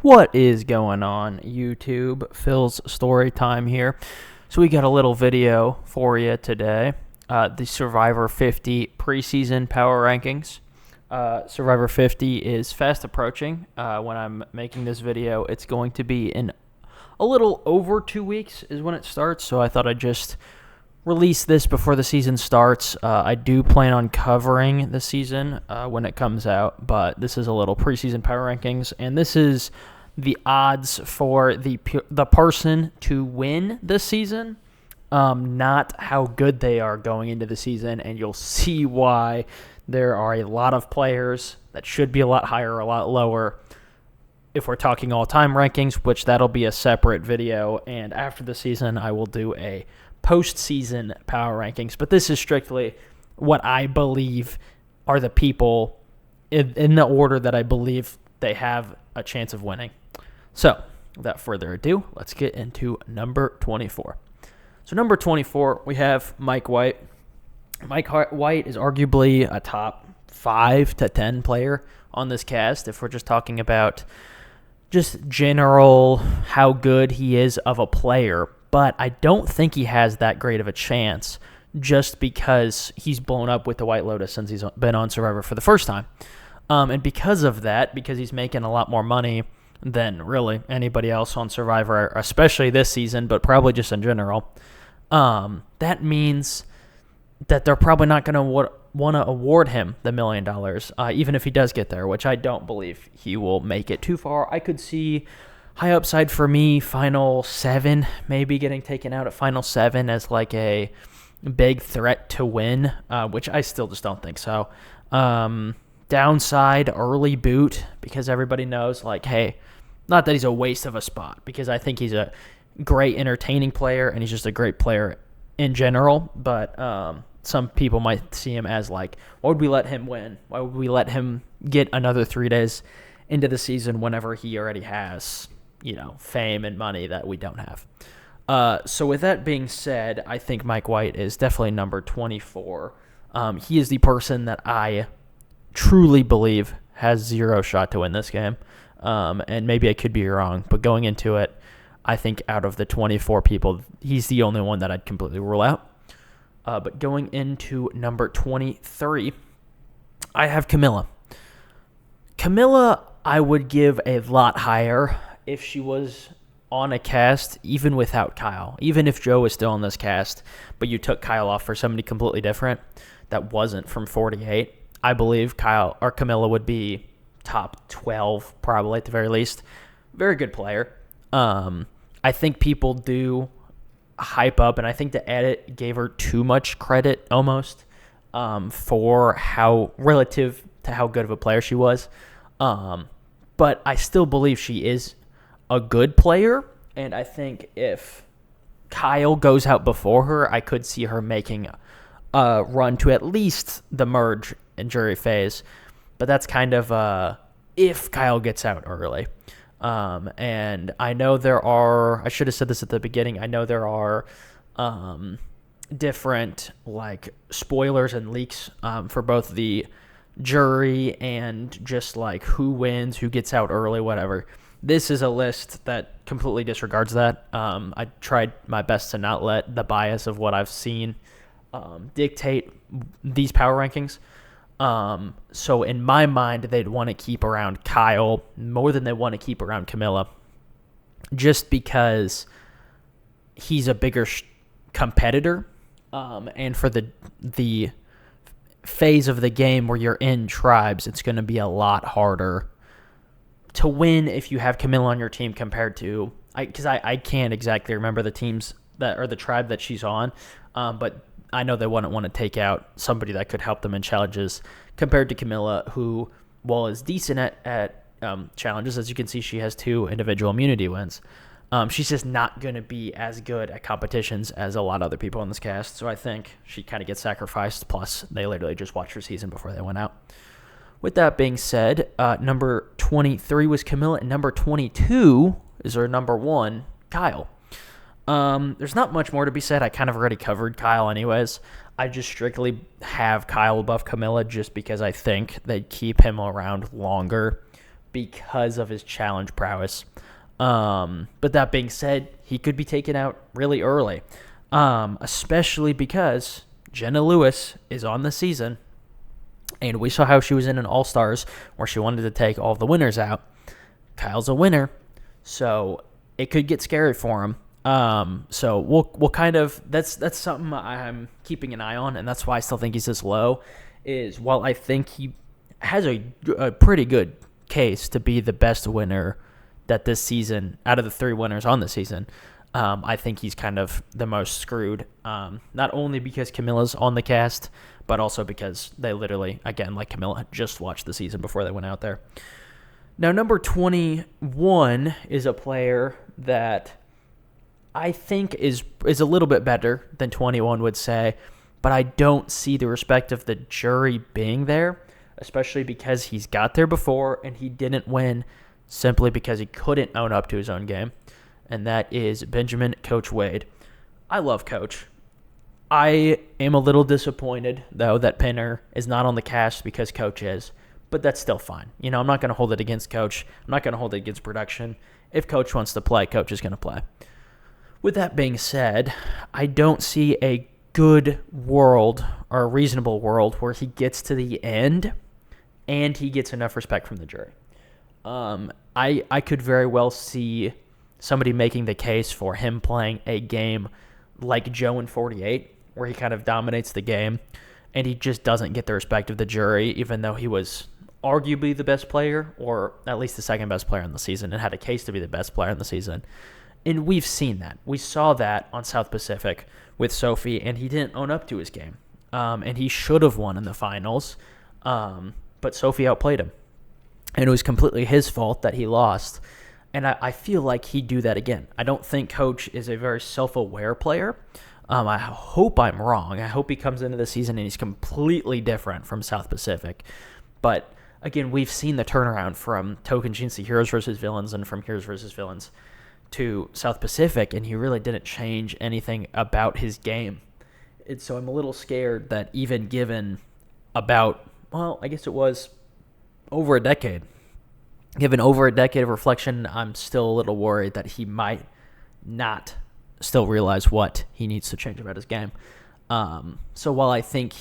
What is going on, YouTube? Phil's story time here. So we got a little video for you today. The Survivor 50 preseason power rankings. Survivor 50 is fast approaching. When I'm making this video, it's going to be in a little over 2 weeks is when it starts. So I thought I'd just release this before the season starts. I do plan on covering the season when it comes out, but this is a little preseason power rankings, and this is the odds for the person to win this season, not how good they are going into the season, and you'll see why there are a lot of players that should be a lot higher or a lot lower if we're talking all-time rankings, which that'll be a separate video, and after the season I will do a postseason power rankings, but this is strictly what I believe are the people in the order that I believe they have a chance of winning. So, without further ado, let's get into number 24. So, number 24, we have Mike White. Mike White is arguably a top 5 to 10 player on this cast if we're just talking about just general how good he is of a player. But I don't think he has that great of a chance just because he's blown up with the White Lotus since he's been on Survivor for the first time. And because of that, because he's making a lot more money than really anybody else on Survivor, especially this season, but probably just in general, that means that they're probably not going to want to award him the $1 million, even if he does get there, which I don't believe he will make it too far. I could see high upside for me, Final 7, maybe getting taken out at Final 7 as like a big threat to win, which I still just don't think so. Downside, early boot, because everybody knows, like, hey, not that he's a waste of a spot, because I think he's a great entertaining player, and he's just a great player in general, but some people might see him as like, why would we let him win? Why would we let him get another 3 days into the season whenever he already has, fame and money that we don't have? So with that being said, I think Mike White is definitely number 24. He is the person that I truly believe has zero shot to win this game. And maybe I could be wrong, but going into it, I think out of the 24 people, he's the only one that I'd completely rule out. But going into number 23, I have Camilla. Camilla, I would give a lot higher if she was on a cast, even without Kyle. Even if Joe was still on this cast, but you took Kyle off for somebody completely different that wasn't from 48, I believe Camilla would be top 12, probably at the very least. Very good player. I think people do hype up, and I think the edit gave her too much credit almost for how relative to how good of a player she was. But I still believe she is a good player, and I think if Kyle goes out before her, I could see her making a run to at least the merge and jury phase. But that's kind of if Kyle gets out early. And I know I should have said this at the beginning, I know there are different like spoilers and leaks for both the jury and just like who wins, who gets out early, whatever. This is a list that completely disregards that. I tried my best to not let the bias of what I've seen dictate these power rankings. So in my mind, they'd want to keep around Kyle more than they want to keep around Camilla, just because he's a bigger competitor. And for the phase of the game where you're in tribes, it's going to be a lot harder to win if you have Camilla on your team compared to, because I can't exactly remember the teams that or the tribe that she's on, but I know they wouldn't want to take out somebody that could help them in challenges compared to Camilla, who, while is decent at challenges, as you can see, she has 2 individual immunity wins. She's just not going to be as good at competitions as a lot of other people in this cast, so I think she kind of gets sacrificed, plus they literally just watched her season before they went out. With that being said, number 23 was Camilla, and number 22 is our number 1, Kyle. There's not much more to be said. I kind of already covered Kyle anyways. I just strictly have Kyle above Camilla just because I think they keep him around longer because of his challenge prowess. But that being said, he could be taken out really early, especially because Jenna Lewis is on the season, and we saw how she was in an All-Stars where she wanted to take all the winners out. Kyle's a winner, so it could get scary for him. So we'll kind of that's something I'm keeping an eye on, and that's why I still think he's this low. Is while I think he has a pretty good case to be the best winner that this season, out of the 3 winners on the season, I think he's kind of the most screwed. Not only because Camilla's on the cast, but also because they literally, again, like Camilla, just watched the season before they went out there. Now, number 21 is a player that I think is a little bit better than 21 would say, but I don't see the respect of the jury being there, especially because he's got there before and he didn't win simply because he couldn't own up to his own game, and that is Benjamin Coach Wade. I love Coach. I am a little disappointed, though, that Pinner is not on the cast because Coach is, but that's still fine. You know, I'm not going to hold it against Coach. I'm not going to hold it against production. If Coach wants to play, Coach is going to play. With that being said, I don't see a good world or a reasonable world where he gets to the end and he gets enough respect from the jury. I could very well see somebody making the case for him playing a game like Joe in 48, where he kind of dominates the game, and he just doesn't get the respect of the jury, even though he was arguably the best player, or at least the second best player in the season, and had a case to be the best player in the season. And we've seen that. We saw that on South Pacific with Sophie, and he didn't own up to his game. And he should have won in the finals, but Sophie outplayed him. And it was completely his fault that he lost. And I feel like he'd do that again. I don't think Coach is a very self-aware player. I hope I'm wrong. I hope he comes into the season and he's completely different from South Pacific. But, again, we've seen the turnaround from Tocantins Heroes versus Villains and from Heroes versus Villains to South Pacific, and he really didn't change anything about his game. And so I'm a little scared that even given about, well, I guess it was over a decade, given over a decade of reflection, I'm still a little worried that he might not still realize what he needs to change about his game. So while I think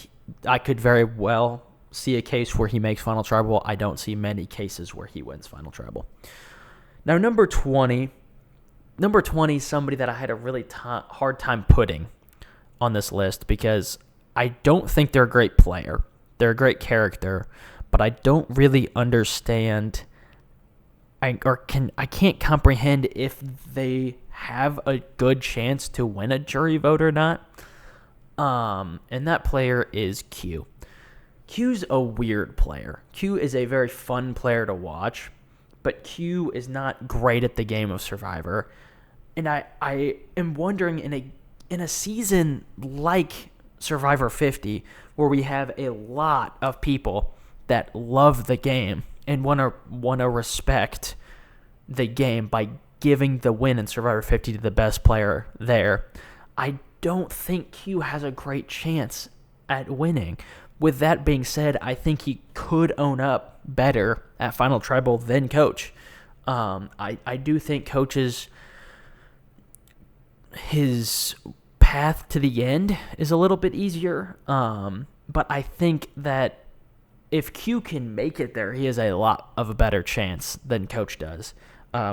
I could very well see a case where he makes Final Tribal, I don't see many cases where he wins Final Tribal. Now, number 20 is somebody that I had a really hard time putting on this list because I don't think they're a great player. They're a great character, but I don't really understand I can't comprehend if they have a good chance to win a jury vote or not. And that player is Q. Q's a weird player. Q is a very fun player to watch, but Q is not great at the game of Survivor. And I am wondering in a season like Survivor 50, where we have a lot of people that love the game and want to respect the game by giving the win in Survivor 50 to the best player there, I don't think Q has a great chance at winning. With that being said, I think he could own up better at Final Tribal than Coach. I do think Coach's his path to the end is a little bit easier, but I think that if Q can make it there, he has a lot of a better chance than Coach does,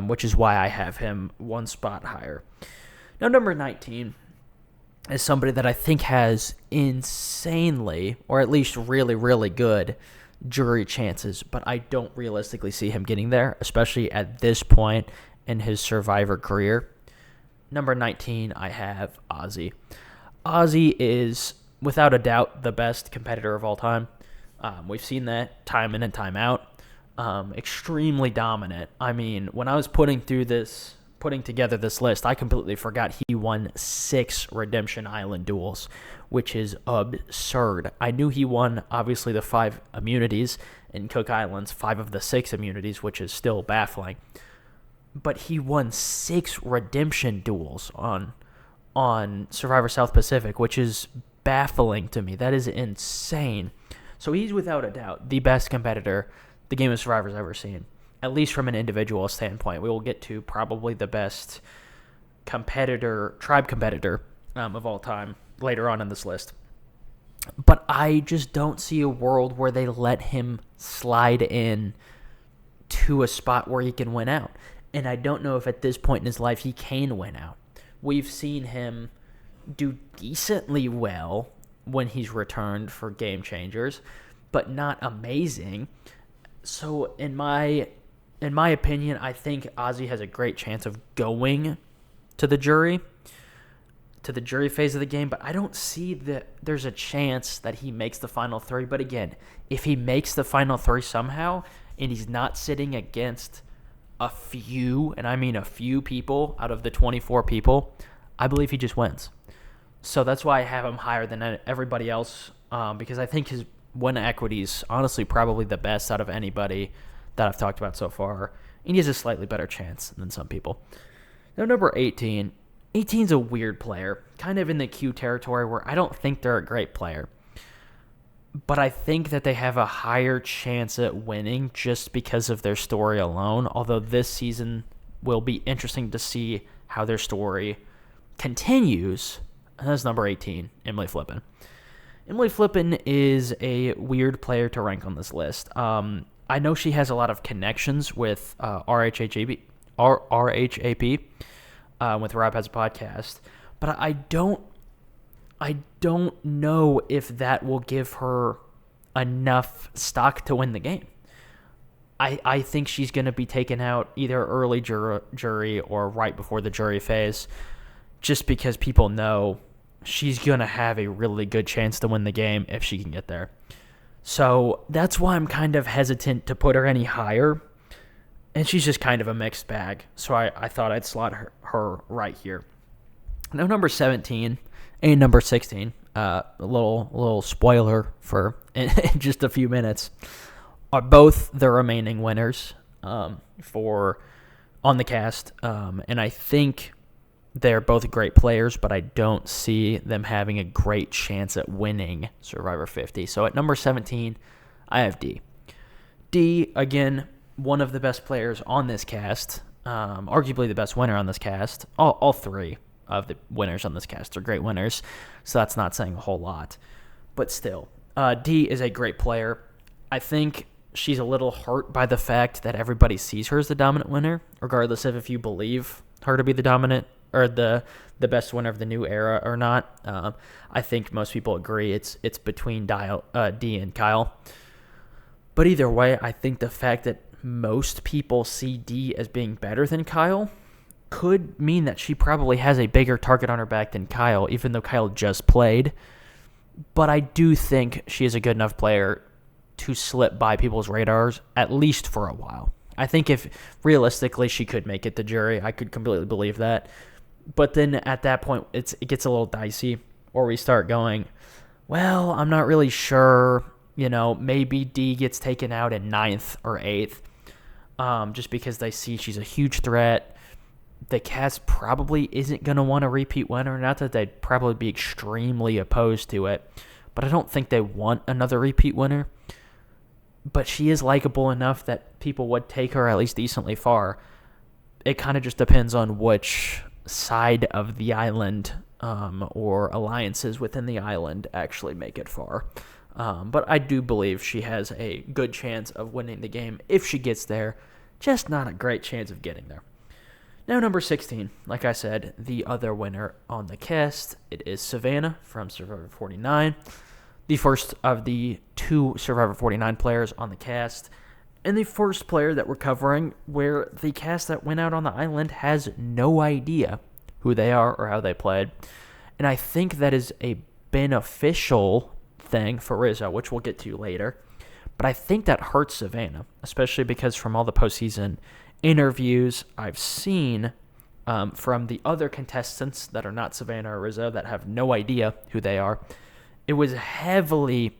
which is why I have him one spot higher. Now, number 19 is somebody that I think has insanely, or at least really, really good jury chances, but I don't realistically see him getting there, especially at this point in his Survivor career. Number 19, I have Ozzy. Ozzy is, without a doubt, the best competitor of all time. We've seen that time in and time out. Extremely dominant. I mean, when I was putting together this list, I completely forgot he won 6 Redemption Island duels, which is absurd. I knew he won, obviously, the 5 immunities in Cook Islands, 5 of the 6 immunities, which is still baffling. But he won 6 redemption duels on Survivor South Pacific, which is baffling to me. That is insane. So he's without a doubt the best competitor the game of Survivor's ever seen. at least from an individual standpoint. We will get to probably the best tribe competitor of all time later on in this list. But I just don't see a world where they let him slide in to a spot where he can win out. And I don't know if at this point in his life he can win out. We've seen him do decently well when he's returned for game changers, but not amazing. So in my opinion, I think Ozzy has a great chance of going to the jury phase of the game, but I don't see that there's a chance that he makes the final three. But again, if he makes the final three somehow and he's not sitting against a few, and I mean a few people out of the 24 people, I believe he just wins. So that's why I have him higher than everybody else, because I think his win equity is honestly probably the best out of anybody that I've talked about so far, and he has a slightly better chance than some people. Now, number 18. 18's a weird player, kind of in the Q territory where I don't think they're a great player, but I think that they have a higher chance at winning just because of their story alone, although this season will be interesting to see how their story continues. And that's number 18, Emily Flippen. Emily Flippen is a weird player to rank on this list. I know she has a lot of connections with RHAP, with Rob Has a Podcast, but I don't know if that will give her enough stock to win the game. I think she's going to be taken out either early jury or right before the jury phase, just because people know she's going to have a really good chance to win the game if she can get there. So that's why I'm kind of hesitant to put her any higher. And she's just kind of a mixed bag. So I thought I'd slot her right here. Now, number 17 and number 16, a little spoiler for in just a few minutes, are both the remaining winners for on the cast. And I think they're both great players, but I don't see them having a great chance at winning Survivor 50. So at number 17, I have D. D, again, one of the best players on this cast, arguably the best winner on this cast. All three of the winners on this cast are great winners, so that's not saying a whole lot. But still, D is a great player. I think she's a little hurt by the fact that everybody sees her as the dominant winner, regardless of if you believe her to be the dominant or the best winner of the new era or not. I think most people agree it's between D and Kyle. But either way, I think the fact that most people see D as being better than Kyle could mean that she probably has a bigger target on her back than Kyle, even though Kyle just played. But I do think she is a good enough player to slip by people's radars, at least for a while. I think if realistically she could make it to jury, I could completely believe that. But then at that point, it gets a little dicey, or we start going, well, I'm not really sure. Maybe D gets taken out in 9th or 8th, just because they see she's a huge threat. The cast probably isn't going to want a repeat winner. Not that they'd probably be extremely opposed to it, but I don't think they want another repeat winner. But she is likable enough that people would take her at least decently far. It kind of just depends on which side of the island or alliances within the island actually make it far. But I do believe she has a good chance of winning the game if she gets there, just not a great chance of getting there. Now, number 16, like I said, the other winner on the cast, it is Savannah from Survivor 49, the first of the 2 Survivor 49 players on the cast, and the first player that we're covering where the cast that went out on the island has no idea who they are or how they played. And I think that is a beneficial thing for Rizzo, which we'll get to later. But I think that hurts Savannah, especially because from all the postseason interviews I've seen from the other contestants that are not Savannah or Rizzo that have no idea who they are, it was heavily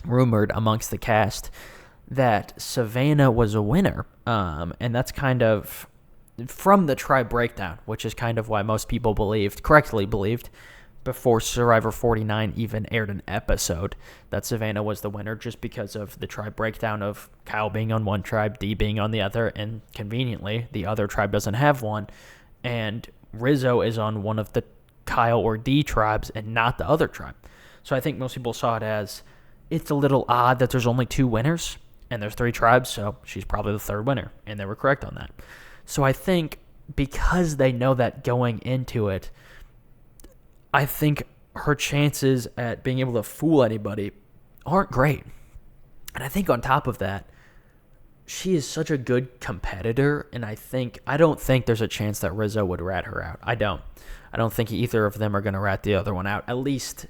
rumored amongst the cast that Savannah was a winner. And that's kind of from the tribe breakdown, which is kind of why most people correctly believed, before Survivor 49 even aired an episode that Savannah was the winner, just because of the tribe breakdown of Kyle being on one tribe, Dee being on the other, and conveniently, the other tribe doesn't have one. And Rizzo is on one of the Kyle or Dee tribes and not the other tribe. So I think most people saw it as, it's a little odd that there's only 2 winners and there's 3 tribes, so she's probably the third winner. And they were correct on that. So I think because they know that going into it, I think her chances at being able to fool anybody aren't great. And I think on top of that, she is such a good competitor, and I don't think there's a chance that Rizzo would rat her out. I don't think either of them are going to rat the other one out, at least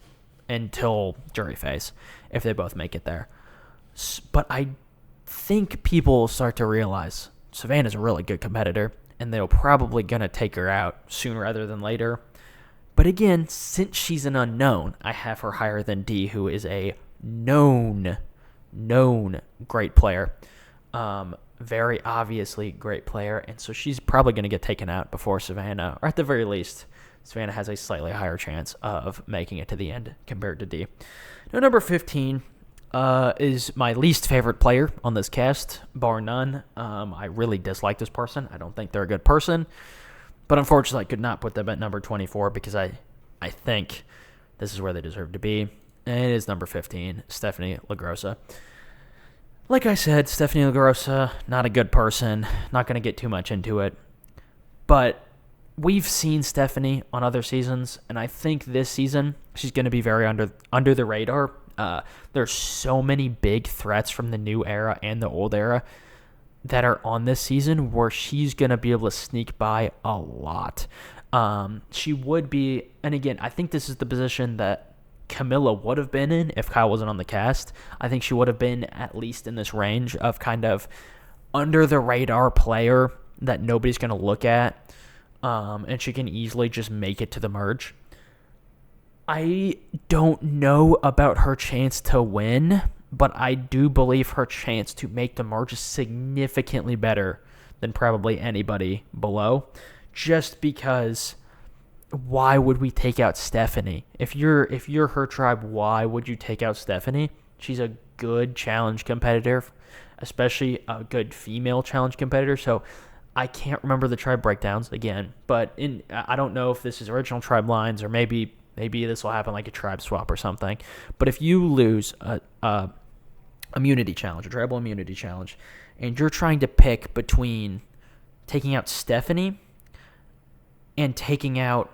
until jury phase, if they both make it there. But I think people will start to realize Savannah's a really good competitor, and they're probably going to take her out sooner rather than later. But again, since she's an unknown, I have her higher than Dee, who is a known great player. Very obviously great player, and so she's probably going to get taken out before Savannah, or at the very least, Savannah has a slightly higher chance of making it to the end compared to Dee. Now, number 15 is my least favorite player on this cast, bar none. I really dislike this person. I don't think they're a good person. But unfortunately, I could not put them at number 24 because I think this is where they deserve to be. And it is number 15, Stephanie LaGrossa. Like I said, Stephanie LaGrossa, not a good person. Not going to get too much into it. But we've seen Stephanie on other seasons, and I think this season she's going to be very under the radar. There's so many big threats from the new era and the old era that are on this season where she's going to be able to sneak by a lot. She would be, and again, I think this is the position that Camilla would have been in if Kyle wasn't on the cast. I think she would have been at least in this range of kind of under the radar player that nobody's going to look at, and she can easily just make it to the merge. I don't know about her chance to win, but I do believe her chance to make the merge is significantly better than probably anybody below, just because why would we take out Stephanie? If you're her tribe, why would you take out Stephanie? She's a good challenge competitor, especially a good female challenge competitor. So I can't remember the tribe breakdowns again, but I don't know if this is original tribe lines or maybe this will happen like a tribe swap or something. But if you lose a immunity challenge, a tribal immunity challenge, and you're trying to pick between taking out Stephanie and taking out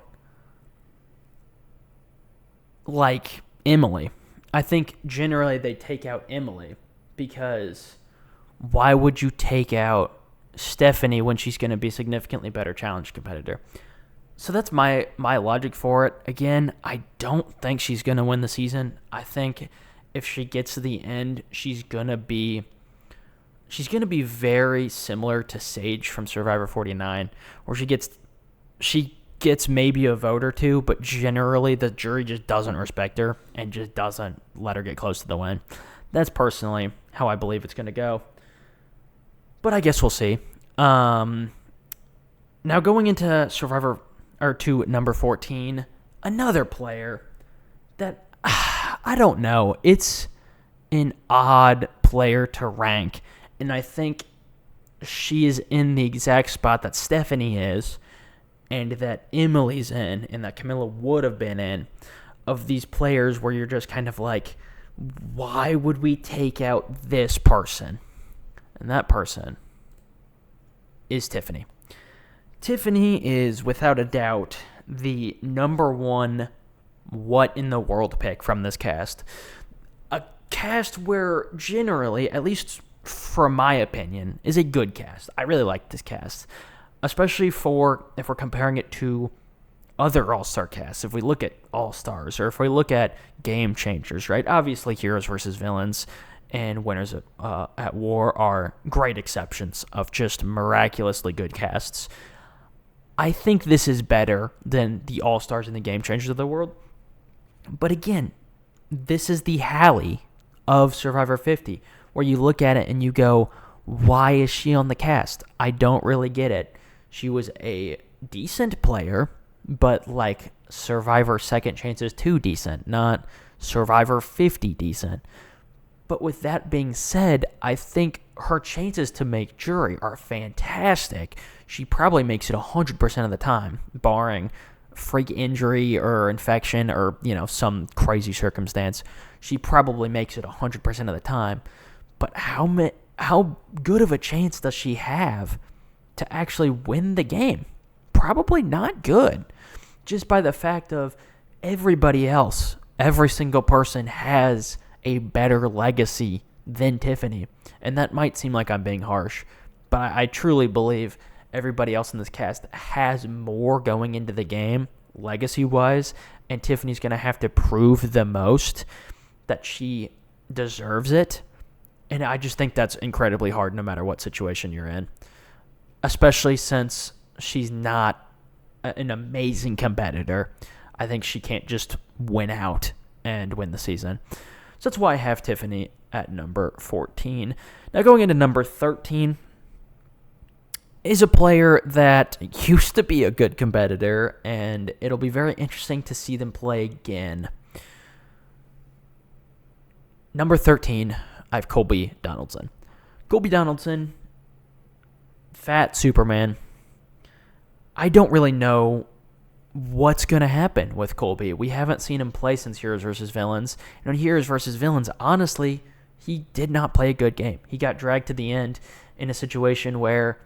like Emily, I think generally they take out Emily, because why would you take out Stephanie when she's going to be a significantly better challenge competitor? So that's my logic for it. Again, I don't think she's going to win the season. I think if she gets to the end, she's going to be very similar to Sage from Survivor 49, where she gets maybe a vote or two, but generally the jury just doesn't respect her and just doesn't let her get close to the win. That's personally how I believe it's going to go. But I guess we'll see. Now going into Survivor, or to number 14, another player that I don't know. It's an odd player to rank, and I think she is in the exact spot that Stephanie is, and that Emily's in, and that Camilla would have been in, of these players where you're just kind of like, why would we take out this person? And that person is Tiffany. Tiffany is, without a doubt, the number one what in the world pick from this cast. A cast where generally, at least from my opinion, is a good cast. I really like this cast, especially if we're comparing it to other All-Star casts. If we look at All-Stars, or if we look at Game Changers, right? Obviously, Heroes versus Villains and Winners at War are great exceptions of just miraculously good casts. I think this is better than the All-Stars and the Game Changers of the world. But again, this is the Hallie of Survivor 50, where you look at it and you go, why is she on the cast? I don't really get it. She was a decent player, but like Survivor Second Chances 2 decent, not Survivor 50 decent. But with that being said, I think her chances to make jury are fantastic. She probably makes it 100% of the time, barring freak injury or infection or, some crazy circumstance. She probably makes it 100% of the time. But how good of a chance does she have to actually win the game? Probably not good. Just by the fact of everybody else, every single person has a better legacy than Tiffany. And that might seem like I'm being harsh, but I truly believe everybody else in this cast has more going into the game, legacy-wise, and Tiffany's going to have to prove the most that she deserves it. And I just think that's incredibly hard no matter what situation you're in, especially since she's not an amazing competitor. I think she can't just win out and win the season. So that's why I have Tiffany at number 14. Now going into number 13 is a player that used to be a good competitor, and it'll be very interesting to see them play again. Number 13, I have Colby Donaldson. Colby Donaldson, fat Superman. I don't really know what's going to happen with Colby. We haven't seen him play since Heroes vs. Villains. And on Heroes vs. Villains, honestly, he did not play a good game. He got dragged to the end in a situation where,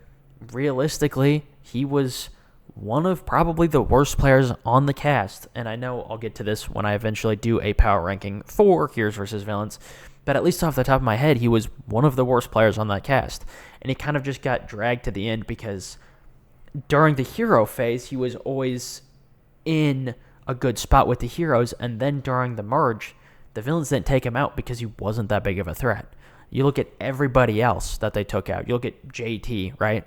realistically, he was one of probably the worst players on the cast. And I know I'll get to this when I eventually do a power ranking for Heroes vs. Villains. But at least off the top of my head, he was one of the worst players on that cast. And he kind of just got dragged to the end because during the hero phase, he was always in a good spot with the heroes, and then during the merge, the villains didn't take him out because he wasn't that big of a threat. You look at everybody else that they took out. You look at JT, right?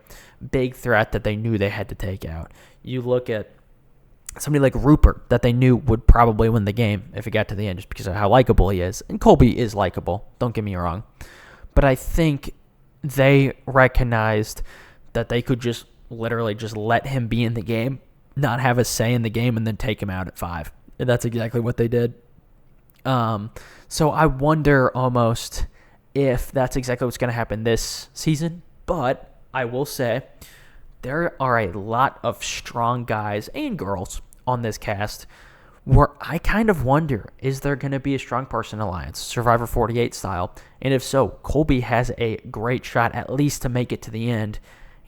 Big threat that they knew they had to take out. You look at somebody like Rupert that they knew would probably win the game if it got to the end just because of how likable he is. And Colby is likable, don't get me wrong. But I think they recognized that they could just literally just let him be in the game, not have a say in the game, and then take him out at 5. And that's exactly what they did. So I wonder almost if that's exactly what's going to happen this season. But I will say there are a lot of strong guys and girls on this cast where I kind of wonder, is there going to be a strong person alliance, Survivor 48 style? And if so, Colby has a great shot at least to make it to the end.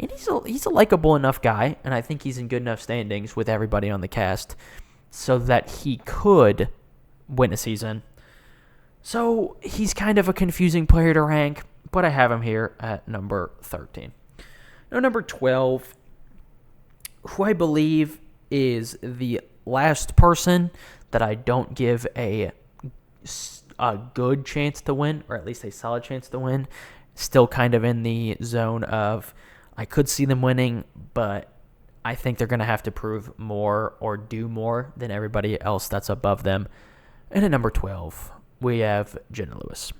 And he's a likable enough guy, and I think he's in good enough standings with everybody on the cast so that he could win a season. So he's kind of a confusing player to rank, but I have him here at number 13. Now, number 12, who I believe is the last person that I don't give a good chance to win, or at least a solid chance to win. Still kind of in the zone of I could see them winning, but I think they're going to have to prove more or do more than everybody else that's above them. And at number 12, we have Jenna Lewis.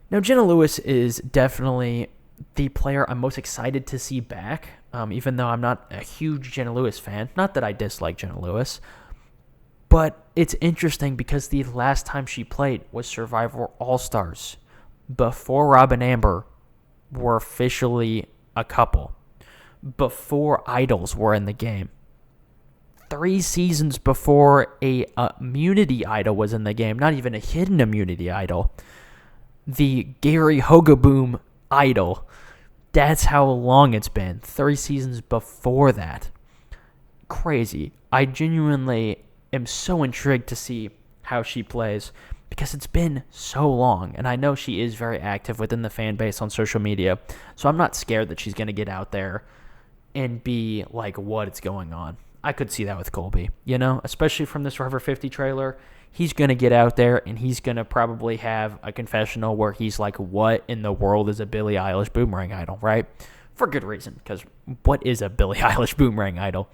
Now, Jenna Lewis is definitely the player I'm most excited to see back, even though I'm not a huge Jenna Lewis fan. Not that I dislike Jenna Lewis, but it's interesting because the last time she played was Survivor All-Stars, before Rob and Amber were officially a couple, before idols were in the game, 3 seasons before a immunity idol was in the game, not even a hidden immunity idol, the Gary Hogaboom idol. That's how long it's been. 3 seasons before that. Crazy. I genuinely am so intrigued to see how she plays because it's been so long, and I know she is very active within the fan base on social media, so I'm not scared that she's going to get out there and be like, what's going on? I could see that with Colby, especially from the Survivor 50 trailer. He's going to get out there, and he's going to probably have a confessional where he's like, what in the world is a Billie Eilish boomerang idol, right? For good reason, because what is a Billie Eilish boomerang idol?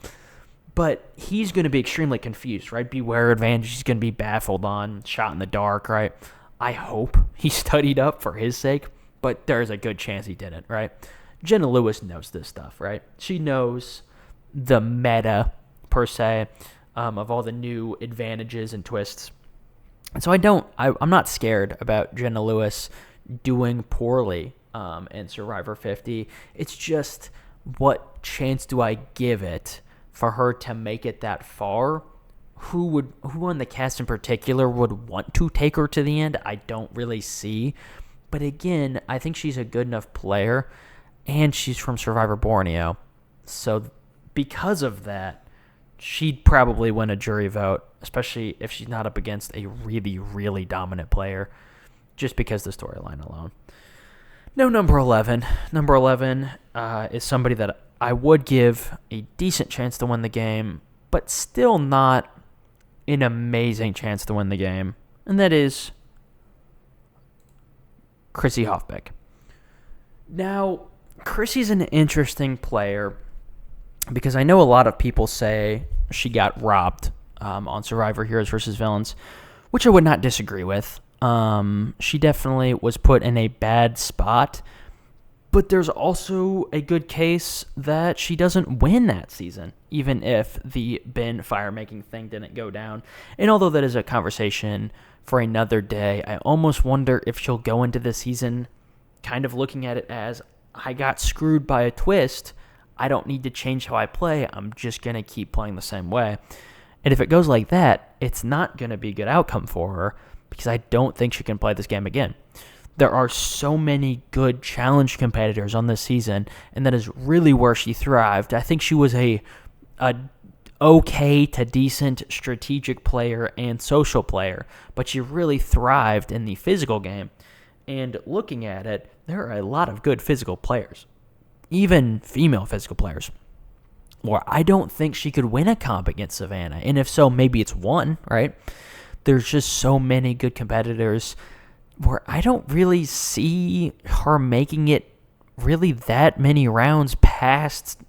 But he's going to be extremely confused, right? Beware Advantage, he's going to be baffled on, shot in the dark, right? I hope he studied up for his sake, but there's a good chance he didn't, right? Jenna Lewis knows this stuff, right? She knows the meta per se, of all the new advantages and twists. And so I'm not scared about Jenna Lewis doing poorly in Survivor 50. It's just, what chance do I give it for her to make it that far? Who on the cast in particular would want to take her to the end? I don't really see. But again, I think she's a good enough player, and she's from Survivor Borneo. So because of that, she'd probably win a jury vote, especially if she's not up against a really, really dominant player, just because of the storyline alone. No, number 11. Number 11 is somebody that I would give a decent chance to win the game, but still not an amazing chance to win the game, and that is Chrissy Hofbeck. Now, Chrissy's an interesting player because I know a lot of people say she got robbed on Survivor Heroes vs. Villains, which I would not disagree with. She definitely was put in a bad spot, but there's also a good case that she doesn't win that season, even if the bin fire-making thing didn't go down. And although that is a conversation for another day, I almost wonder if she'll go into the season kind of looking at it as, I got screwed by a twist. I don't need to change how I play. I'm just going to keep playing the same way. And if it goes like that, it's not going to be a good outcome for her because I don't think she can play this game again. There are so many good challenge competitors on this season, and that is really where she thrived. I think she was a okay to decent strategic player and social player, but she really thrived in the physical game. And looking at it, there are a lot of good physical players, even female physical players, where I don't think she could win a comp against Savannah. And if so, maybe it's one, right? There's just so many good competitors where I don't really see her making it really that many rounds past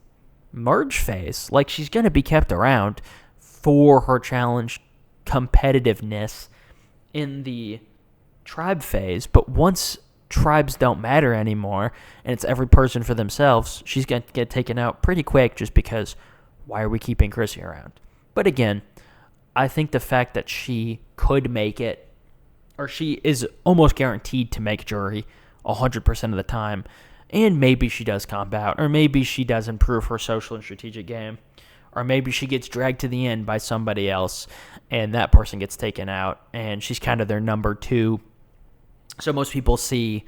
merge phase. Like, she's going to be kept around for her challenge competitiveness in the tribe phase, but once tribes don't matter anymore and it's every person for themselves, she's going to get taken out pretty quick just because why are we keeping Chrissy around? But again, I think the fact that she could make it, or she is almost guaranteed to make jury 100% of the time, and maybe she does comp out, or maybe she does improve her social and strategic game, or maybe she gets dragged to the end by somebody else and that person gets taken out and she's kind of their number two. So most people see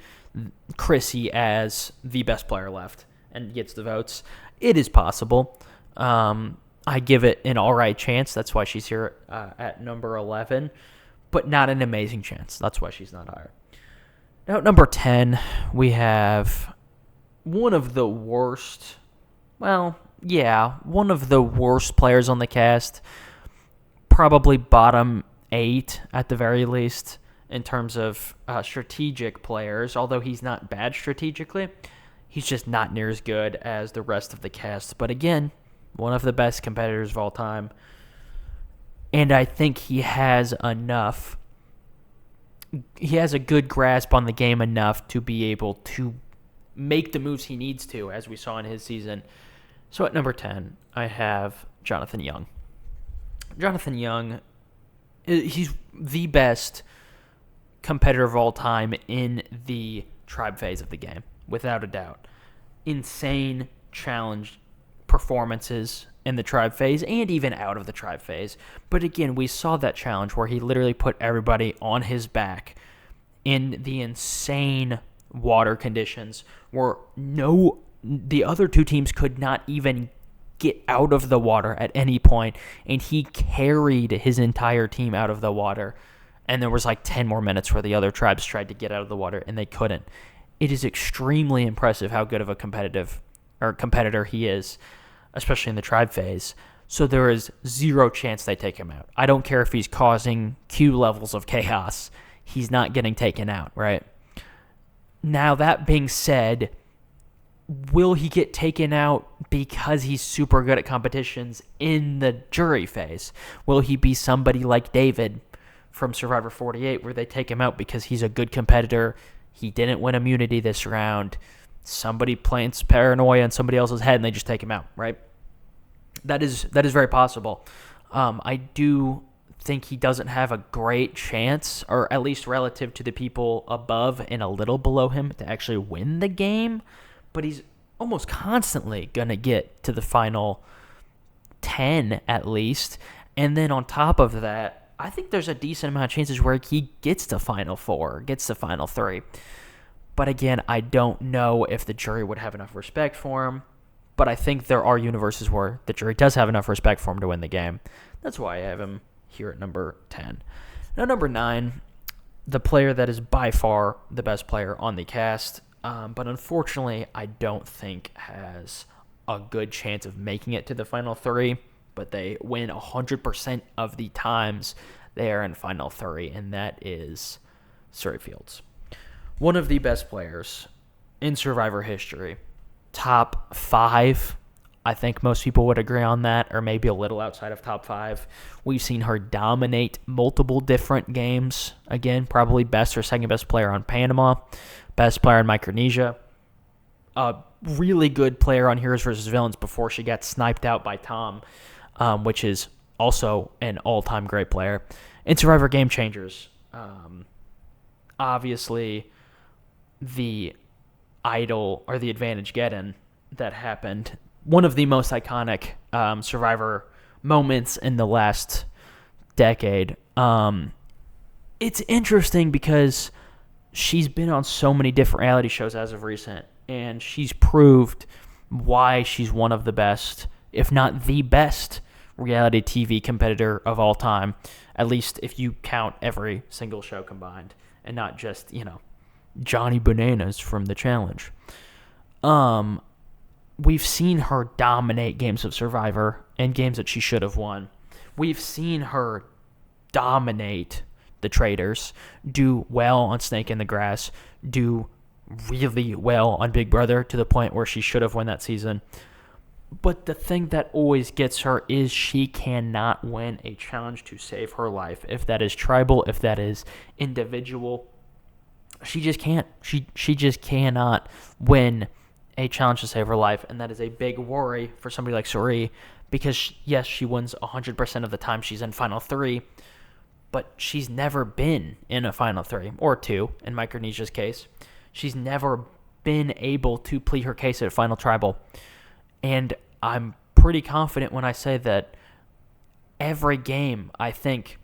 Chrissy as the best player left and gets the votes. It is possible. I give it an all right chance. That's why she's here at number 11, but not an amazing chance. That's why she's not higher. Now, at number 10, we have one of the worst, one of the worst players on the cast, probably bottom 8 at the very least in terms of strategic players, although he's not bad strategically. He's just not near as good as the rest of the cast. But again, one of the best competitors of all time. And I think he has enough. He has a good grasp on the game enough to be able to make the moves he needs to, as we saw in his season. So at number 10, I have Jonathan Young. Jonathan Young, he's the best competitor of all time in the tribe phase of the game, without a doubt. Insane challenge performances in the tribe phase and even out of the tribe phase. But again, we saw that challenge where he literally put everybody on his back in the insane water conditions where the other two teams could not even get out of the water at any point, and he carried his entire team out of the water. And there was like 10 more minutes where the other tribes tried to get out of the water and they couldn't. It is extremely impressive how good of a competitor he is, especially in the tribe phase. So there is zero chance they take him out. I don't care if he's causing Q levels of chaos. He's not getting taken out, right? Now, that being said, will he get taken out because he's super good at competitions in the jury phase? Will he be somebody like David from Survivor 48 where they take him out because he's a good competitor, he didn't win immunity this round, somebody plants paranoia in somebody else's head and they just take him out, right? That is very possible. I do think he doesn't have a great chance, or at least relative to the people above and a little below him, to actually win the game. But he's almost constantly going to get to the final 10 at least. And then on top of that, I think there's a decent amount of chances where he gets to Final Four, gets to Final Three. But again, I don't know if the jury would have enough respect for him. But I think there are universes where the jury does have enough respect for him to win the game. That's why I have him here at number 10. Now, number 9, the player that is by far the best player on the cast, but unfortunately, I don't think has a good chance of making it to the Final Three, but they win 100% of the times they are in Final Three, and that is Surrey Fields. One of the best players in Survivor history. Top 5, I think most people would agree on that, or maybe a little outside of top 5. We've seen her dominate multiple different games. Again, probably best or second best player on Panama, best player in Micronesia, a really good player on Heroes vs. Villains before she got sniped out by Tom, which is also an all-time great player. In Survivor Game Changers, obviously the idol or the advantage get-in that happened, one of the most iconic Survivor moments in the last decade. It's interesting because she's been on so many different reality shows as of recent, and she's proved why she's one of the best, if not the best, reality TV competitor of all time, at least if you count every single show combined and not just, Johnny Bananas from The Challenge. We've seen her dominate games of Survivor and games that she should have won. We've seen her dominate the Traitors, do well on Snake in the Grass, do really well on Big Brother to the point where she should have won that season. But the thing that always gets her is she cannot win a challenge to save her life. If that is tribal, if that is individual, she just can't. She just cannot win a challenge to save her life, and that is a big worry for somebody like Surrey because, yes, she wins 100% of the time she's in Final Three, but she's never been in a Final Three, or 2 in Micronesia's case. She's never been able to plead her case at Final Tribal, and I'm pretty confident when I say that every game, I think,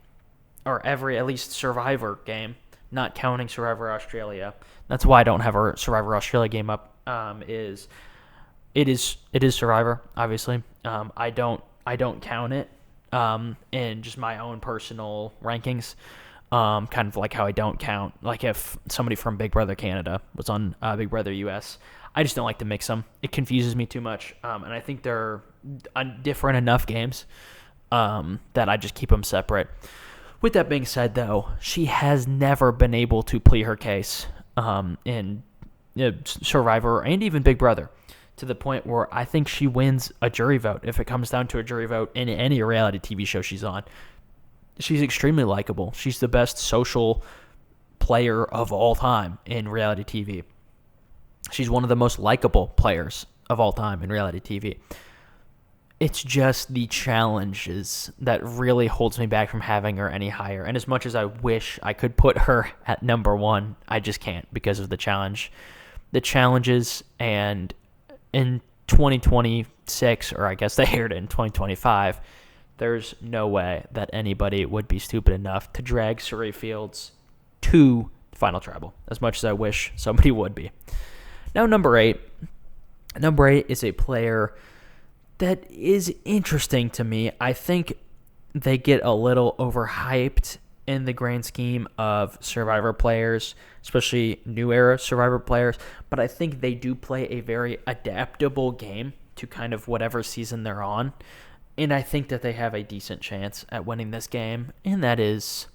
or every at least Survivor game, not counting Survivor Australia. That's why I don't have our Survivor Australia game up. It is Survivor, obviously. I don't count it in just my own personal rankings. Kind of like how I don't count, like if somebody from Big Brother Canada was on Big Brother US. I just don't like to mix them. It confuses me too much, and I think they're different enough games that I just keep them separate. With that being said, though, she has never been able to plead her case in Survivor and even Big Brother to the point where I think she wins a jury vote if it comes down to a jury vote in any reality TV show she's on. She's extremely likable. She's the best social player of all time in reality TV. She's one of the most likable players of all time in reality TV. It's just the challenges that really holds me back from having her any higher. And as much as I wish I could put her at number 1, I just can't because of the challenge. The challenges, and in 2026, or I guess they aired it in 2025, there's no way that anybody would be stupid enough to drag Surrey Fields to Final Tribal, as much as I wish somebody would be. Now, number 8. Number 8 is a player that is interesting to me. I think they get a little overhyped in the grand scheme of Survivor players, especially new era Survivor players, but I think they do play a very adaptable game to kind of whatever season they're on, and I think that they have a decent chance at winning this game, and that is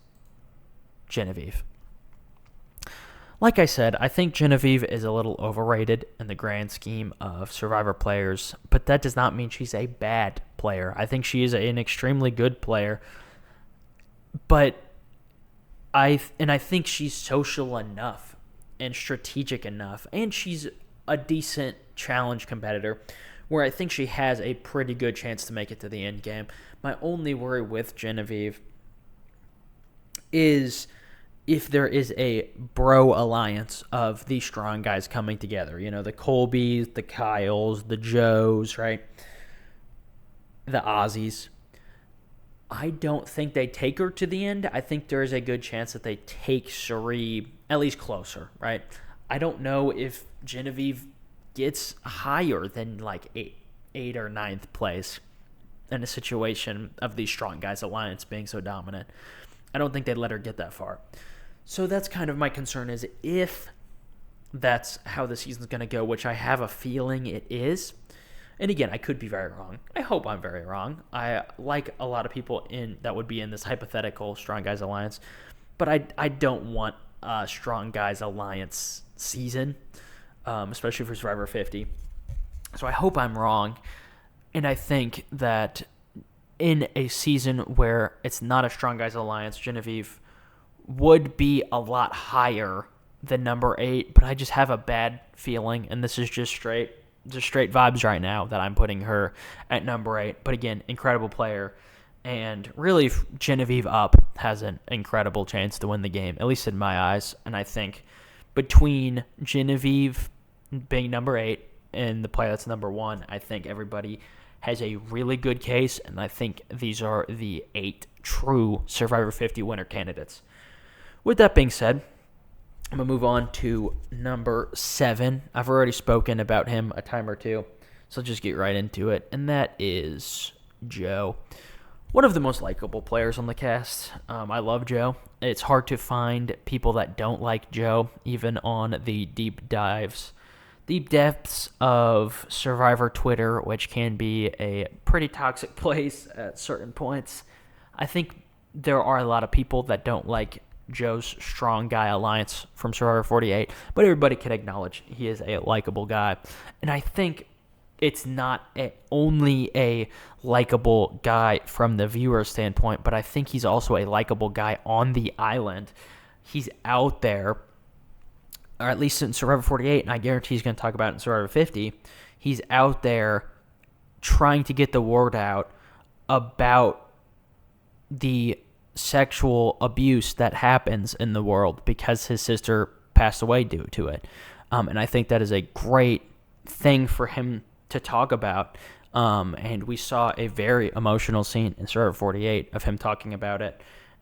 Genevieve. Like I said, I think Genevieve is a little overrated in the grand scheme of Survivor players, but that does not mean she's a bad player. I think she is an extremely good player, but I think she's social enough and strategic enough, and she's a decent challenge competitor where I think she has a pretty good chance to make it to the end game. My only worry with Genevieve is if there is a bro alliance of these strong guys coming together. You know, the Colbys, the Kyles, the Joes, right? The Aussies. I don't think they take her to the end. I think there is a good chance that they take Cirie at least closer, right? I don't know if Genevieve gets higher than like eight or ninth place in a situation of these strong guys alliance being so dominant. I don't think they'd let her get that far. So that's kind of my concern, is if that's how the season's going to go, which I have a feeling it is. And again, I could be very wrong. I hope I'm very wrong. I like a lot of people that would be in this hypothetical Strong Guys Alliance, but I don't want a Strong Guys Alliance season, especially for Survivor 50. So I hope I'm wrong, and I think that in a season where it's not a Strong Guys Alliance, Genevieve would be a lot higher than number 8, but I just have a bad feeling, and this is just straight vibes right now that I'm putting her at number 8. But again, incredible player, and really Genevieve up has an incredible chance to win the game, at least in my eyes. And I think between Genevieve being number 8 and the player that's number 1, I think everybody has a really good case, and I think these are the 8 true Survivor 50 winner candidates. With that being said, I'm going to move on to number 7. I've already spoken about him a time or two, so I'll just get right into it, and that is Joe. One of the most likable players on the cast. I love Joe. It's hard to find people that don't like Joe, even on the deep depths of Survivor Twitter, which can be a pretty toxic place at certain points. I think there are a lot of people that don't like Joe's Strong Guy Alliance from Survivor 48, but everybody can acknowledge he is a likable guy. And I think it's not only a likable guy from the viewer standpoint, but I think he's also a likable guy on the island. He's out there, or at least in Survivor 48, and I guarantee he's going to talk about it in Survivor 50, he's out there trying to get the word out about the sexual abuse that happens in the world because his sister passed away due to it. And I think that is a great thing for him to talk about. And we saw a very emotional scene in Survivor 48 of him talking about it.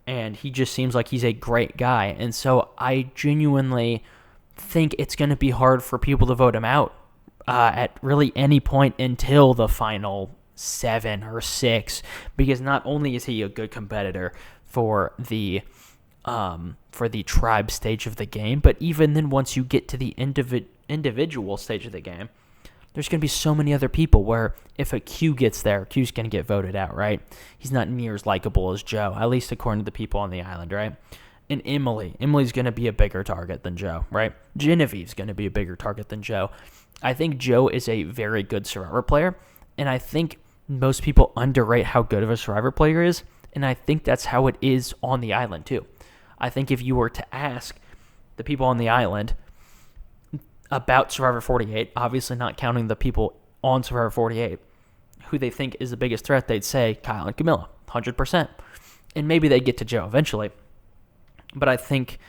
And he just seems like he's a great guy. And so I genuinely think it's going to be hard for people to vote him out at really any point until the final 7 or 6, because not only is he a good competitor for the tribe stage of the game, but even then, once you get to the individual stage of the game, there's going to be so many other people where if a Q gets there, Q's going to get voted out, right? He's not near as likable as Joe, at least according to the people on the island, right? And Emily's going to be a bigger target than Joe, right? Genevieve's going to be a bigger target than Joe. I think Joe is a very good Survivor player, and I think most people underrate how good of a Survivor player is, and I think that's how it is on the island too. I think if you were to ask the people on the island about Survivor 48, obviously not counting the people on Survivor 48, who they think is the biggest threat, they'd say Kyle and Camilla, 100%. And maybe they'd get to Joe eventually. But I think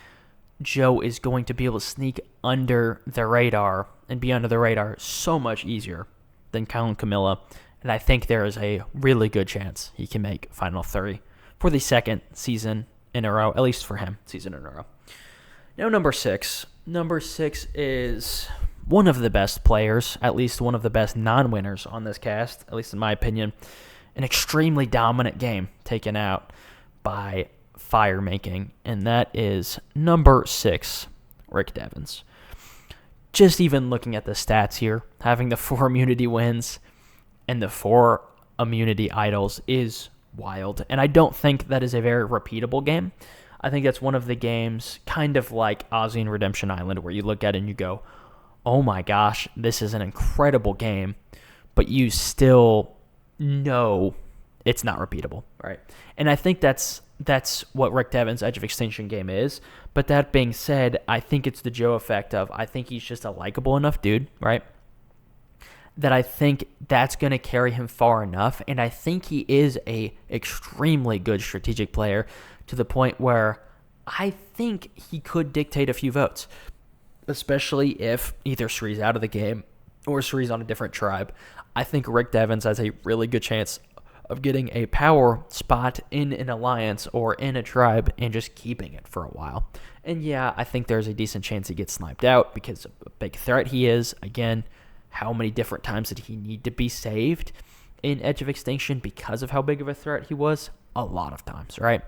Joe is going to be able to sneak under the radar and be under the radar so much easier than Kyle and Camilla. And I think there is a really good chance he can make Final 3 for the second season in a row, at least for him, season in a row. Now, number 6. Number 6 is one of the best players, at least one of the best non-winners on this cast, at least in my opinion. An extremely dominant game taken out by fire making, and that is number 6, Rick Devens. Just even looking at the stats here, having the 4 immunity wins and the 4 immunity idols is wild. And I don't think that is a very repeatable game. I think that's one of the games kind of like Aussie and Redemption Island, where you look at it and you go, oh my gosh, this is an incredible game, but you still know it's not repeatable, right? And I think that's what Rick Devens' Edge of Extinction game is. But that being said, I think it's the Joe effect of, I think he's just a likable enough dude, right? that I think that's going to carry him far enough. And I think he is a extremely good strategic player to the point where I think he could dictate a few votes, especially if either Sri's out of the game or Sri's on a different tribe. I think Rick Devens has a really good chance of getting a power spot in an alliance or in a tribe and just keeping it for a while. And yeah, I think there's a decent chance he gets sniped out because of a big threat he is. Again, how many different times did he need to be saved in Edge of Extinction because of how big of a threat he was? A lot of times, right?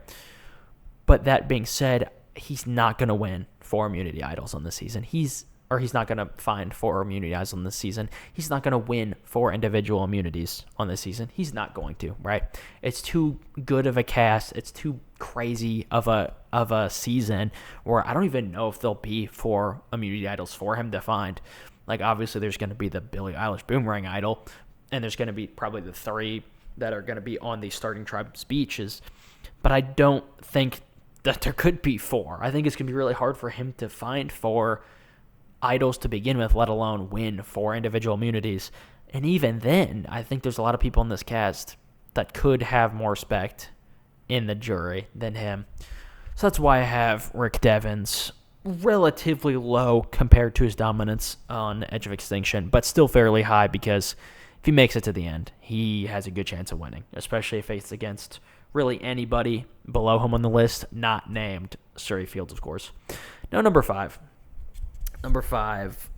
But that being said, he's not going to win 4 immunity idols on this season. He's not going to find 4 immunity idols on this season. He's not going to win 4 individual immunities on this season. He's not going to, right? It's too good of a cast. It's too crazy of a season where I don't even know if there'll be 4 immunity idols for him to find. Like, obviously, there's going to be the Billie Eilish Boomerang idol, and there's going to be probably the 3 that are going to be on the starting tribe speeches. But I don't think that there could be 4. I think it's going to be really hard for him to find 4 idols to begin with, let alone win 4 individual immunities. And even then, I think there's a lot of people in this cast that could have more respect in the jury than him. So that's why I have Rick Devens relatively low compared to his dominance on Edge of Extinction, but still fairly high because if he makes it to the end, he has a good chance of winning, especially if it's against really anybody below him on the list, not named Surrey Fields, of course. Now, number 5. Number 5,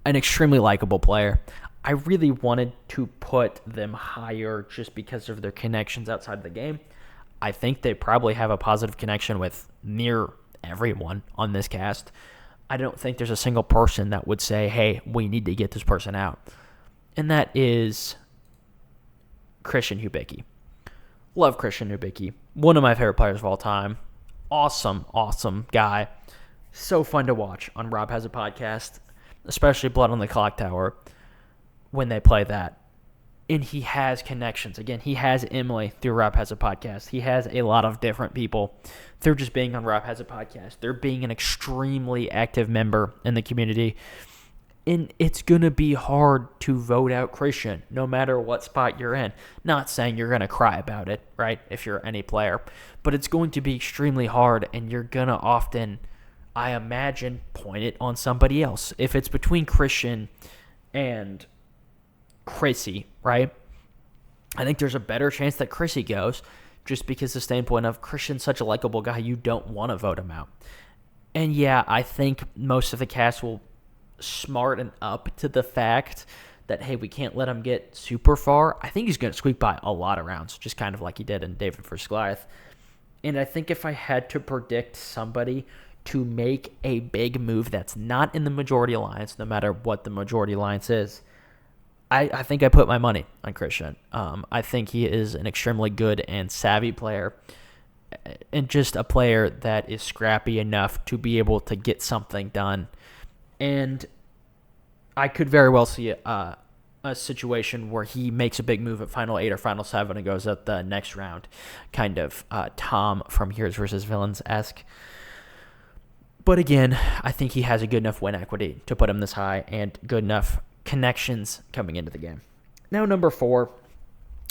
an extremely likable player. I really wanted to put them higher just because of their connections outside the game. I think they probably have a positive connection with near everyone on this cast. I don't think there's a single person that would say, hey, we need to get this person out. And that is Christian Hubicki. Love Christian Hubicki. One of my favorite players of all time. Awesome, awesome guy. So fun to watch on Rob Has a Podcast, especially Blood on the Clock Tower when they play that. And he has connections. Again, he has Emily through Rob Has a Podcast. He has a lot of different people through just being on Rob Has a Podcast. They're being an extremely active member in the community. And it's going to be hard to vote out Christian no matter what spot you're in. Not saying you're going to cry about it, right, if you're any player. But it's going to be extremely hard, and you're going to often, I imagine, point it on somebody else. If it's between Christian and Chrissy, right? I think there's a better chance that Chrissy goes just because the standpoint of Christian's such a likable guy, you don't want to vote him out. And yeah, I think most of the cast will smarten up to the fact that, hey, we can't let him get super far. I think he's going to squeak by a lot of rounds, just kind of like he did in David vs. Goliath. And I think if I had to predict somebody to make a big move that's not in the majority alliance, no matter what the majority alliance is, I think I put my money on Christian. I think he is an extremely good and savvy player, and just a player that is scrappy enough to be able to get something done. And I could very well see a situation where he makes a big move at Final 8 or Final 7 and goes at the next round, kind of Tom from Heroes vs. Villains-esque. But again, I think he has a good enough win equity to put him this high and good enough connections coming into the game. Now, number 4,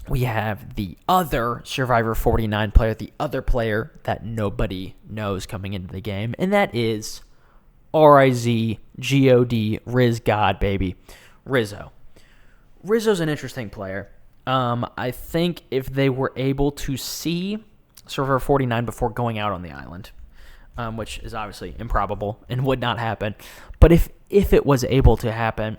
we have the other Survivor 49 player, the other player that nobody knows coming into the game, and that is RIZGOD, Riz God, baby, Rizzo. Rizzo's an interesting player. I think if they were able to see Survivor 49 before going out on the island, which is obviously improbable and would not happen, but if it was able to happen,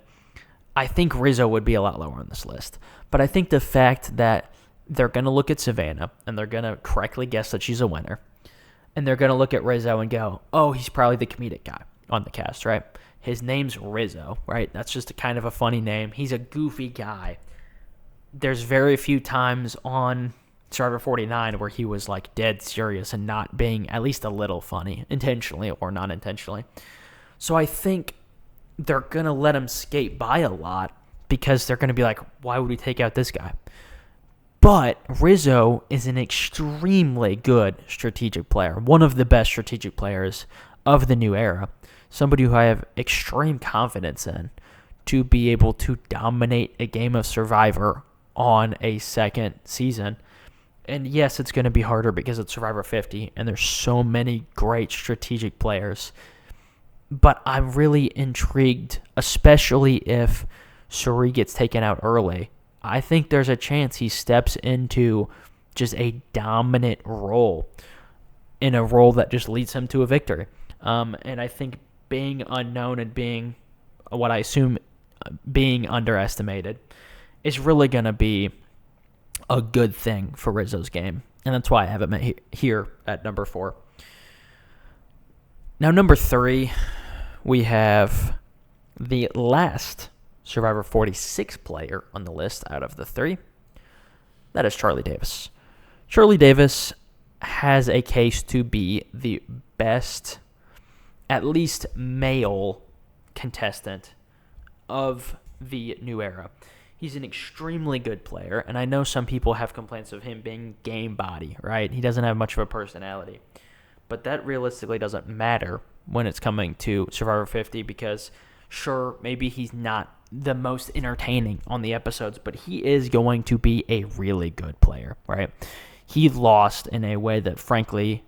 I think Rizzo would be a lot lower on this list. But I think the fact that they're going to look at Savannah and they're going to correctly guess that she's a winner, and they're going to look at Rizzo and go, oh, he's probably the comedic guy on the cast, right? His name's Rizzo, right? That's just a kind of a funny name. He's a goofy guy. There's very few times on Survivor 49 where he was like dead serious and not being at least a little funny, intentionally or not intentionally. So I think they're going to let him skate by a lot because they're going to be like, why would we take out this guy? But Rizzo is an extremely good strategic player, one of the best strategic players of the new era, somebody who I have extreme confidence in to be able to dominate a game of Survivor on a second season. And yes, it's going to be harder because it's Survivor 50, and there's so many great strategic players. But I'm really intrigued, especially if Cirie gets taken out early. I think there's a chance he steps into just a dominant role, in a role that just leads him to a victory. And I think being unknown and being what I assume being underestimated is really going to be a good thing for Rizzo's game. And that's why I have it here at number 4. Now, number 3, we have the last Survivor 46 player on the list out of the 3. That is Charlie Davis. Charlie Davis has a case to be the best, at least male, contestant of the new era. He's an extremely good player, and I know some people have complaints of him being game body, right? He doesn't have much of a personality. But that realistically doesn't matter when it's coming to Survivor 50 because, sure, maybe he's not the most entertaining on the episodes, but he is going to be a really good player, right? He lost in a way that, frankly,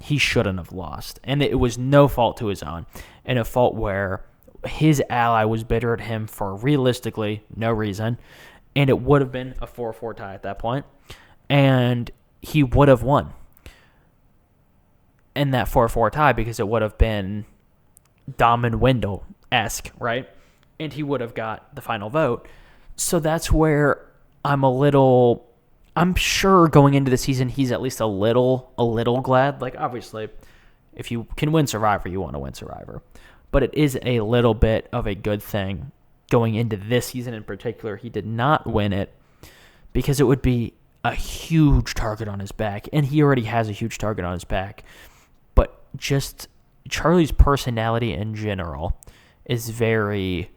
he shouldn't have lost. And it was no fault to his own, and a fault where his ally was bitter at him for realistically no reason, and it would have been a 4-4 tie at that point, and he would have won in that 4-4 tie because it would have been Dom and Wendell-esque, right? And he would have got the final vote. So that's where I'm sure going into the season he's at least a little glad. Like, obviously, if you can win Survivor, you want to win Survivor. But it is a little bit of a good thing going into this season in particular. He did not win it because it would be a huge target on his back, and he already has a huge target on his back. But just Charlie's personality in general is very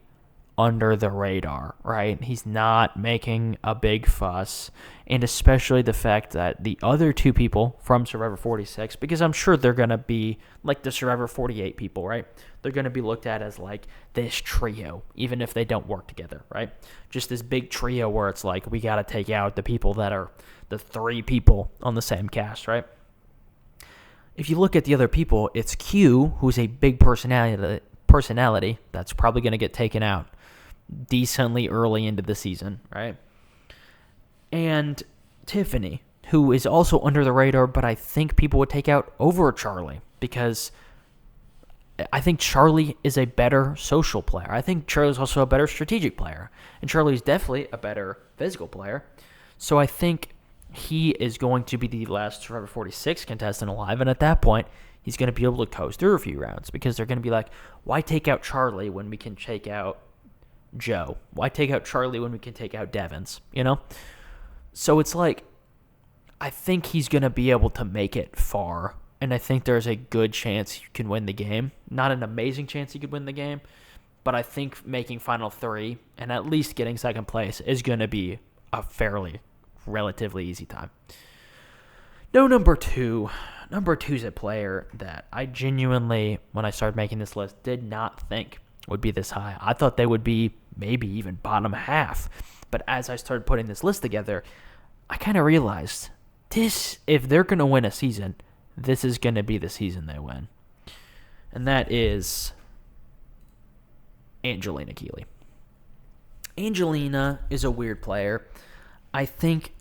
under the radar, right? He's not making a big fuss, and especially the fact that the other 2 people from Survivor 46, because I'm sure they're going to be like the Survivor 48 people, right? They're going to be looked at as like this trio, even if they don't work together, right? Just this big trio where it's like, we got to take out the people that are the 3 people on the same cast, right? If you look at the other people, it's Q, who's a big personality that's probably going to get taken out decently early into the season, right? And Tiffany, who is also under the radar, but I think people would take out over Charlie because I think Charlie is a better social player. I think Charlie's also a better strategic player, and Charlie's definitely a better physical player. So I think he is going to be the last Survivor 46 contestant alive, and at that point, he's going to be able to coast through a few rounds because they're going to be like, why take out Charlie when we can take out Joe? Why take out Charlie when we can take out Devins, you know? So it's like, I think he's going to be able to make it far, and I think there's a good chance you can win the game. Not an amazing chance you could win the game, but I think making Final 3 and at least getting second place is going to be a fairly relatively easy time. No, number 2. Number 2 is a player that I genuinely, when I started making this list, did not think would be this high. I thought they would be maybe even bottom half. But as I started putting this list together, I kind of realized if they're going to win a season, this is going to be the season they win. And that is Angelina Keeley. Angelina is a weird player. I think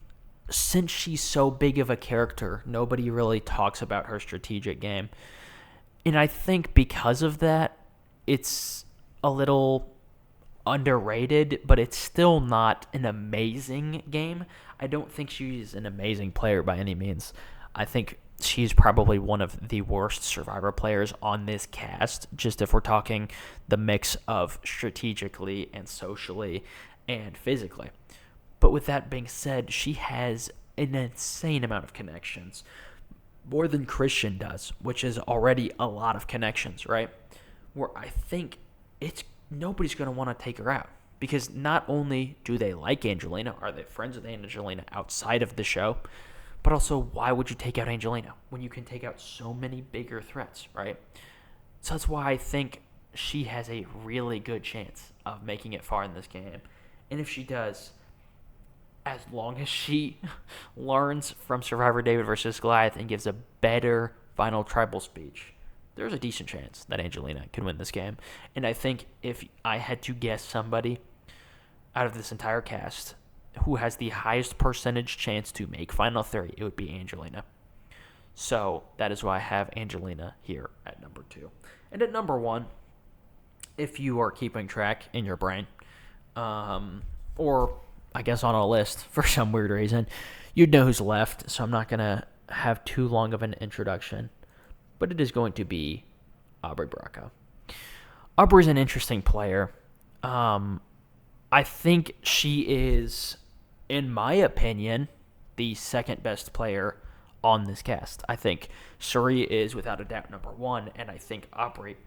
since she's so big of a character, nobody really talks about her strategic game. And I think because of that, it's a little underrated, but it's still not an amazing game. I don't think she's an amazing player by any means. I think she's probably one of the worst Survivor players on this cast, just if we're talking the mix of strategically and socially and physically. But with that being said, she has an insane amount of connections. More than Christian does, which is already a lot of connections, right? Where I think nobody's going to want to take her out. Because not only do they like Angelina, are they friends with Angelina outside of the show, but also why would you take out Angelina when you can take out so many bigger threats, right? So that's why I think she has a really good chance of making it far in this game. And if she does, as long as she learns from Survivor David versus Goliath and gives a better final tribal speech, there's a decent chance that Angelina could win this game. And I think if I had to guess somebody out of this entire cast who has the highest percentage chance to make Final 3, it would be Angelina. So that is why I have Angelina here at number 2. And at number 1, if you are keeping track in your brain, or I guess on a list for some weird reason, you'd know who's left, so I'm not going to have too long of an introduction. But it is going to be Aubrey Bracco. Aubrey's an interesting player. I think she is, in my opinion, the second best player on this cast. I think Cirie is without a doubt number 1, and I think Aubrey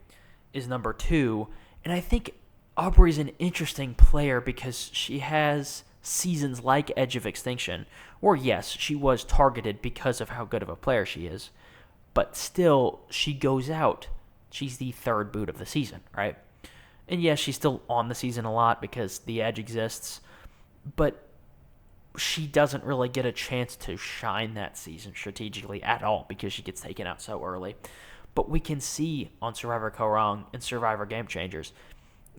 is number 2. And I think Aubrey's an interesting player because she has seasons like Edge of Extinction, where yes, she was targeted because of how good of a player she is, but still, she goes out. She's the third boot of the season, right? And yes, she's still on the season a lot because the Edge exists, but she doesn't really get a chance to shine that season strategically at all because she gets taken out so early. But we can see on Survivor Kaoh Rong and Survivor Game Changers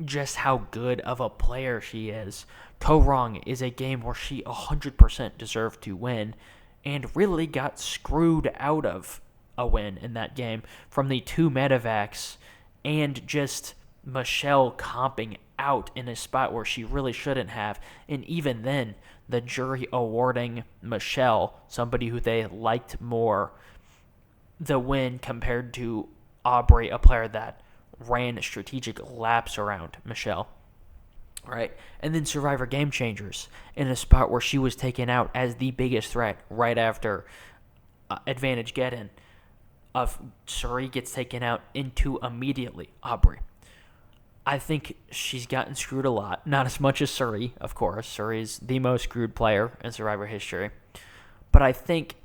just how good of a player she is. Kaoh Rong is a game where she 100% deserved to win and really got screwed out of a win in that game from the 2 medevacs and just Michelle comping out in a spot where she really shouldn't have. And even then, the jury awarding Michelle, somebody who they liked more, the win compared to Aubrey, a player that ran strategic laps around Michelle. Right? And then Survivor Game Changers in a spot where she was taken out as the biggest threat right after Advantage Get-In. Of Cirie gets taken out into immediately Aubrey. I think she's gotten screwed a lot. Not as much as Cirie, of course. Surrey's the most screwed player in Survivor history. But I think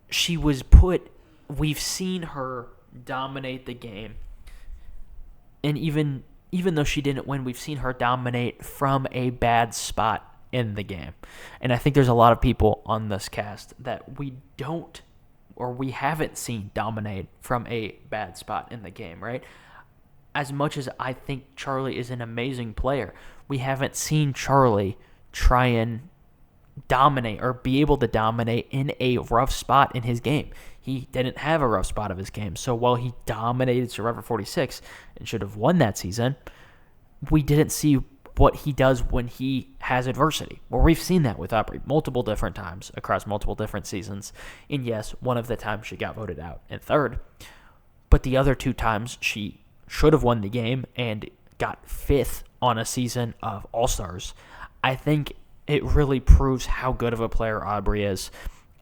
she was put... We've seen her dominate the game. And even though she didn't win, we've seen her dominate from a bad spot in the game. And I think there's a lot of people on this cast that we haven't seen dominate from a bad spot in the game, right? As much as I think Charlie is an amazing player, we haven't seen Charlie try and dominate or be able to dominate in a rough spot in his game. He didn't have a rough spot of his game. So while he dominated Survivor 46 and should have won that season, we didn't see what he does when he has adversity. Well, we've seen that with Aubrey multiple different times across multiple different seasons. And yes, one of the times she got voted out in third. But the other 2 times she should have won the game and got 5th on a season of All-Stars. I think it really proves how good of a player Aubrey is.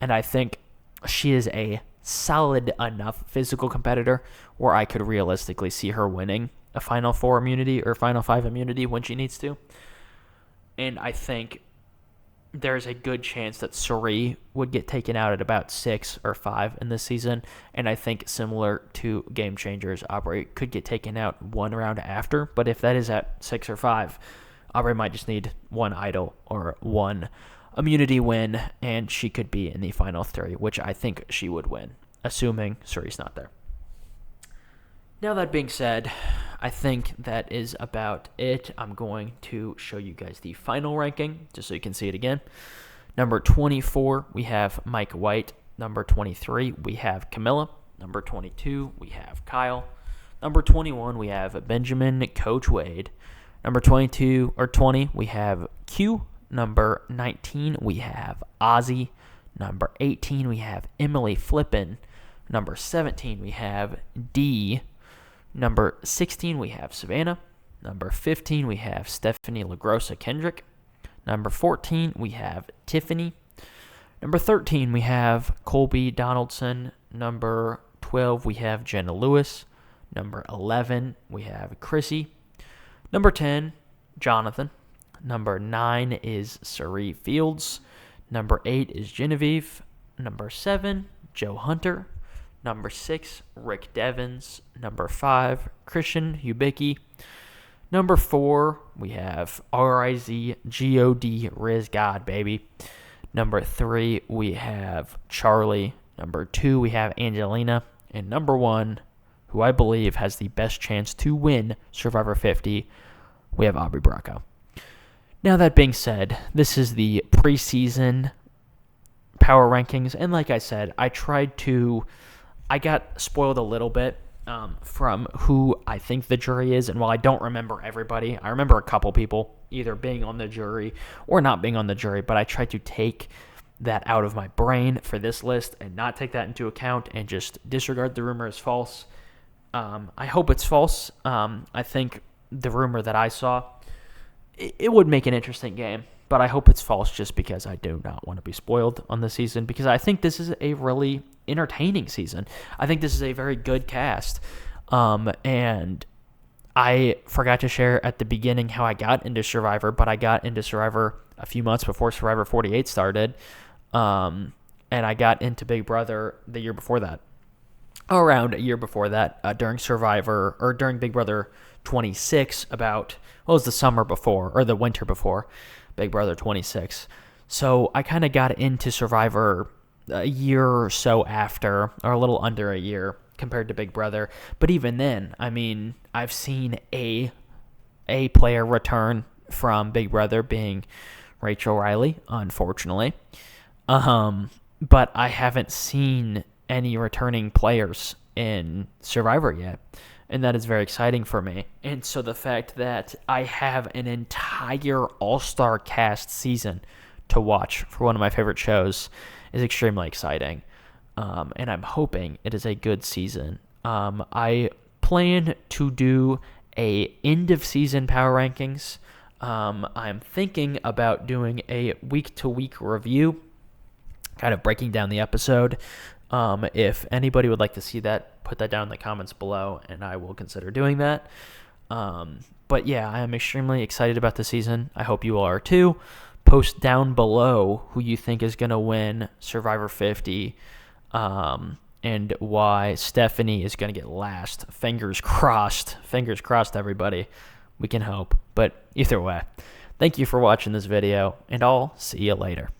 And I think she is a solid enough physical competitor where I could realistically see her winning a Final 4 immunity or Final 5 immunity when she needs to. And I think there's a good chance that Cirie would get taken out at about 6 or 5 in this season. And I think similar to Game Changers, Aubrey could get taken out 1 round after. But if that is at 6 or 5, Aubrey might just need 1 idol or 1 immunity win, and she could be in the Final 3, which I think she would win, assuming Cirie's not there. Now that being said, I think that is about it. I'm going to show you guys the final ranking, just so you can see it again. Number 24, we have Mike White. Number 23, we have Camilla. Number 22, we have Kyle. Number 21, we have Benjamin Coach Wade. Number 20, we have Q. Number 19, we have Ozzy. Number 18, we have Emily Flippin. Number 17, we have D. Number 16, we have Savannah. Number 15, we have Stephanie LaGrossa Kendrick. Number 14, we have Tiffany. Number 13, we have Colby Donaldson. Number 12, we have Jenna Lewis. Number 11, we have Chrissy. Number 10, Jonathan. Number 9 is Cirie Fields. Number 8 is Genevieve. Number 7, Joe Hunter. Number 6, Rick Devens. Number 5, Christian Hubicki. Number 4, we have RIZGOD, Riz God, baby. Number 3, we have Charlie. Number 2, we have Angelina. And number 1, who I believe has the best chance to win Survivor 50, we have Aubrey Bracco. Now, that being said, this is the preseason power rankings. And like I said, I got spoiled a little bit from who I think the jury is. And while I don't remember everybody, I remember a couple people either being on the jury or not being on the jury, but I tried to take that out of my brain for this list and not take that into account and just disregard the rumor as false. I hope it's false. I think the rumor that I saw, it would make an interesting game, but I hope it's false just because I do not want to be spoiled on the season, because I think this is a really entertaining season. I think this is a very good cast. And I forgot to share at the beginning how I got into Survivor, but I got into Survivor a few months before Survivor 48 started. And I got into Big Brother the year before that. Around a year before that, during Survivor, or during Big Brother 26, the summer before, or the winter before Big Brother 26. So I kind of got into Survivor a year or so after, or a little under a year compared to Big Brother. But even then, I mean, I've seen a player return from Big Brother, being Rachel Riley, unfortunately. But I haven't seen any returning players in Survivor yet, and that is very exciting for me. And so the fact that I have an entire all-star cast season to watch for one of my favorite shows is extremely exciting, and I'm hoping it is a good season. I plan to do a end-of-season power rankings. I'm thinking about doing a week-to-week review, kind of breaking down the episode. If anybody would like to see that, put that down in the comments below, and I will consider doing that. But yeah, I am extremely excited about the season. I hope you all are too. Post down below who you think is going to win Survivor 50, and why Stephanie is going to get last. Fingers crossed. Fingers crossed, everybody. We can hope. But either way, thank you for watching this video, and I'll see you later.